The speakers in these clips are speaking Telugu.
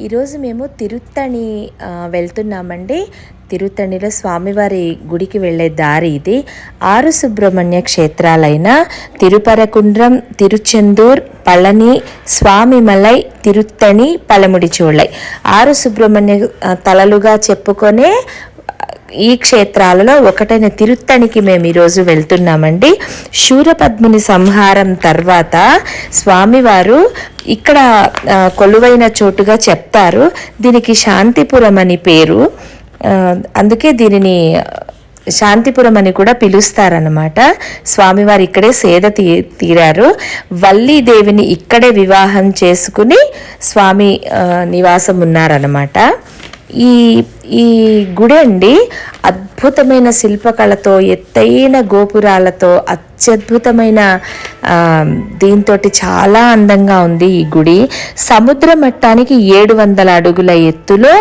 ఈరోజు మేము తిరుత్తణి వెళ్తున్నామండి. తిరుత్తణిలో స్వామివారి గుడికి వెళ్ళే దారి ఇది. 6 సుబ్రహ్మణ్య క్షేత్రాలైన తిరుపరకుండ్రం, తిరుచెందూర్, పళని, స్వామిమలై, తిరుత్తణి, పలముడిచోళై 6 సుబ్రహ్మణ్య తలలుగా చెప్పుకొనే ఈ క్షేత్రాలలో ఒకటైన తిరుత్తణికి మేము ఈరోజు వెళ్తున్నామండి. శూరపద్ముని సంహారం తర్వాత స్వామివారు ఇక్కడ కొలువైన చోటుగా చెప్తారు. దీనికి శాంతిపురం అని పేరు, అందుకే దీనిని శాంతిపురం అని కూడా పిలుస్తారన్నమాట. స్వామివారు ఇక్కడే సేద తీరారు. వల్లీదేవిని ఇక్కడే వివాహం చేసుకుని స్వామి నివాసం ఉన్నారన్నమాట. ఈ గుడి అండి అద్భుతమైన శిల్పకళతో, ఎత్తైన గోపురాలతో, అత్యద్భుతమైన దీంతో చాలా అందంగా ఉంది ఈ గుడి. సముద్ర మట్టానికి 700 అడుగుల ఎత్తులో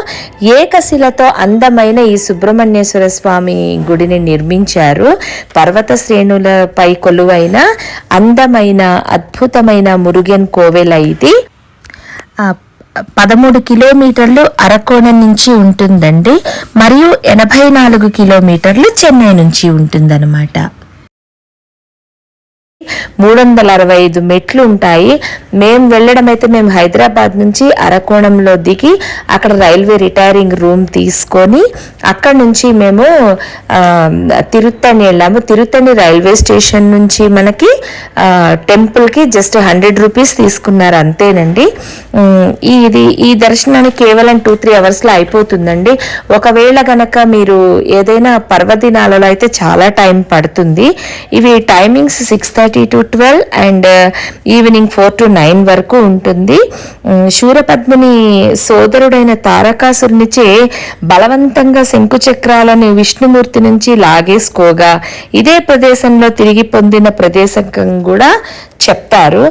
ఏకశిలతో అందమైన ఈ సుబ్రహ్మణ్యేశ్వర స్వామి గుడిని నిర్మించారు. పర్వత శ్రేణులపై కొలువైన అందమైన అద్భుతమైన మురుగన్ కోవెల ఇది. 13 కిలోమీటర్లు అరకోణం నుంచి ఉంటుందండి, మరియు 84 కిలోమీటర్లు చెన్నై నుంచి ఉంటుందన్నమాట. 365 మెట్లు ఉంటాయి. మేము వెళ్ళడం అయితే మేము హైదరాబాద్ నుంచి అరకోణంలో దిగి అక్కడ రైల్వే రిటైరింగ్ రూమ్ తీసుకొని అక్కడ నుంచి మేము తిరుత్తణి వెళ్ళాము. తిరుత్తణి రైల్వే స్టేషన్ నుంచి మనకి టెంపుల్కి జస్ట్ 100 రూపీస్ తీసుకున్నారు, అంతేనండి. ఈ దర్శనానికి కేవలం 2-3 అవర్స్లో అయిపోతుందండి. ఒకవేళ గనక మీరు ఏదైనా పర్వదినాలలో అయితే చాలా టైం పడుతుంది. ఇవి timings 6:30 to 12 and evening 4 to 9 వరకు ఉంటుంది. శూరపద్ముని సోదరుడైన తారకాసురునిచే బలవంతంగా శంకుచక్రాలను విష్ణుమూర్తి నుంచి లాగేసుకోగా ఇదే ప్రదేశంలో తిరిగి పొందిన ప్రదేశం కూడా చెప్తారు.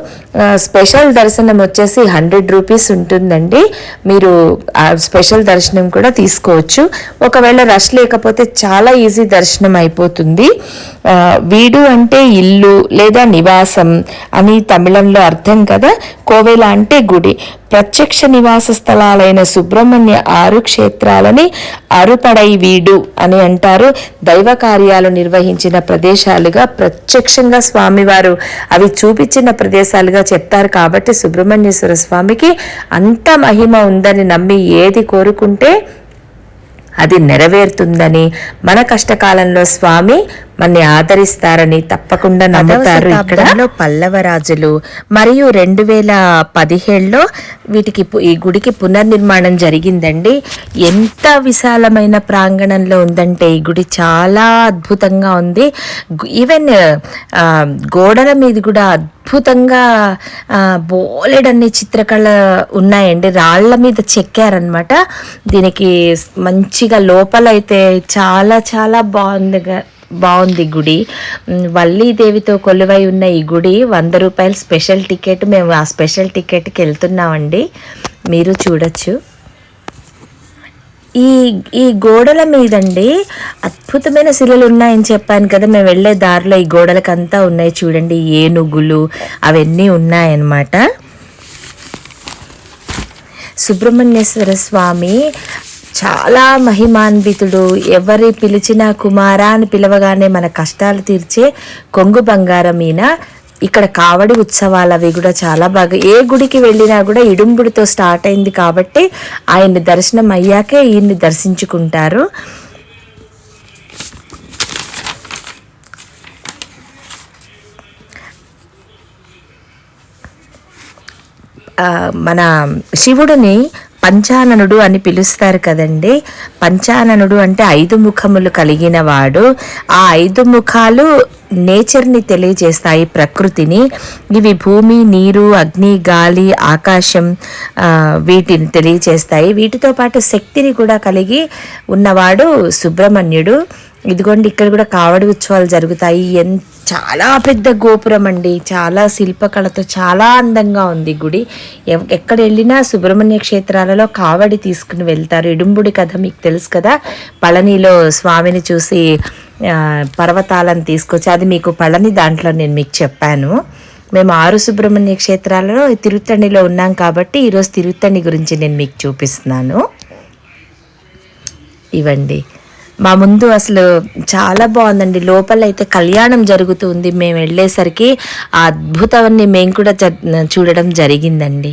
స్పెషల్ దర్శనం వచ్చేసి 100 రూపీస్ ఉంటుందండి. మీరు ఆ స్పెషల్ దర్శనం కూడా తీసుకోవచ్చు. ఒకవేళ రష్ లేకపోతే చాలా ఈజీ దర్శనం అయిపోతుంది. వీడు అంటే ఇల్లు లేదా నివాసం అని తమిళంలో అర్థం కదా. కోవెల అంటే గుడి. ప్రత్యక్ష నివాస స్థలాలైన సుబ్రహ్మణ్య 6 క్షేత్రాలని అరుపడై వీడు అని అంటారు. దైవ కార్యాలు నిర్వహించిన ప్రదేశాలుగా, ప్రత్యక్షంగా స్వామివారు అవి చూపించిన ప్రదేశాలుగా చెప్తారు. కాబట్టి సుబ్రహ్మణ్యేశ్వర స్వామికి అంత మహిమ ఉందని నమ్మి ఏది కోరుకుంటే అది నెరవేరుతుందని, మన కష్టకాలంలో స్వామి మనని ఆదరిస్తారని తప్పకుండా నమ్ముతారు. ఇక్కడ పల్లవ రాజులు మరియు 2017లో ఈ గుడికి పునర్నిర్మాణం జరిగిందండి. ఎంత విశాలమైన ప్రాంగణంలో ఉందంటే ఈ గుడి చాలా అద్భుతంగా ఉంది. ఈవెన్ గోడల మీద కూడా అద్భుతంగా బోలెడన్ని చిత్రకళ ఉన్నాయండి. రాళ్ల మీద చెక్కారనమాట. దీనికి మంచిగా లోపలైతే చాలా చాలా బాగుంది గుడి. వల్లీదేవితో కొలువై ఉన్న ఈ గుడి 100 రూపాయలు స్పెషల్ టికెట్. మేము ఆ స్పెషల్ టికెట్కి వెళ్తున్నామండి, మీరు చూడొచ్చు. ఈ గోడల మీదండి అద్భుతమైన శిలలు ఉన్నాయని చెప్పాను కదా. మేము వెళ్ళే దారిలో ఈ గోడలకంతా ఉన్నాయి చూడండి, ఏనుగులు అవన్నీ ఉన్నాయన్నమాట. సుబ్రహ్మణ్యేశ్వర స్వామి చాలా మహిమాన్వితుడు. ఎవరి పిలిచినా కుమారా అని పిలవగానే మన కష్టాలు తీర్చే కొంగు బంగారం ఈయన. ఇక్కడ కావడి ఉత్సవాలు అవి కూడా చాలా బాగా, ఏ గుడికి వెళ్ళినా కూడా ఇడుంబుడితో స్టార్ట్ అయింది కాబట్టి ఆయన్ని దర్శనం అయ్యాకే ఈయన్ని దర్శించుకుంటారు. మన శివుడిని పంచాననుడు అని పిలుస్తారు కదండి. పంచాననుడు అంటే 5 ముఖములు కలిగిన వాడు. ఆ 5 ముఖాలు నేచర్ని తెలియజేస్తాయి, ప్రకృతిని. ఇవి భూమి, నీరు, అగ్ని, గాలి, ఆకాశం వీటిని తెలియజేస్తాయి. వీటితో పాటు శక్తిని కూడా కలిగి ఉన్నవాడు సుబ్రహ్మణ్యుడు. ఇదిగోండి ఇక్కడ కూడా కావడి ఉత్సవాలు జరుగుతాయి. చాలా పెద్ద గోపురం అండి, చాలా శిల్పకళతో చాలా అందంగా ఉంది గుడి. ఎక్కడ వెళ్ళినా సుబ్రహ్మణ్య క్షేత్రాలలో కావడి తీసుకుని వెళ్తారు. ఇడుంబుడి కథ మీకు తెలుసు కదా. పళనిలో స్వామిని చూసి పర్వతాలను తీసుకొచ్చి, అది మీకు పళని దాంట్లో నేను మీకు చెప్పాను. మేము 6 సుబ్రహ్మణ్య క్షేత్రాలలో తిరుత్తణిలో ఉన్నాం కాబట్టి ఈరోజు తిరుత్తణి గురించి నేను మీకు చూపిస్తున్నాను. ఇవ్వండి, మా ముందు అసలు చాలా బాగుందండి. లోపల అయితే కళ్యాణం జరుగుతుంది. మేము వెళ్ళేసరికి ఆ అద్భుతాన్ని మేము కూడా చూడడం జరిగిందండి.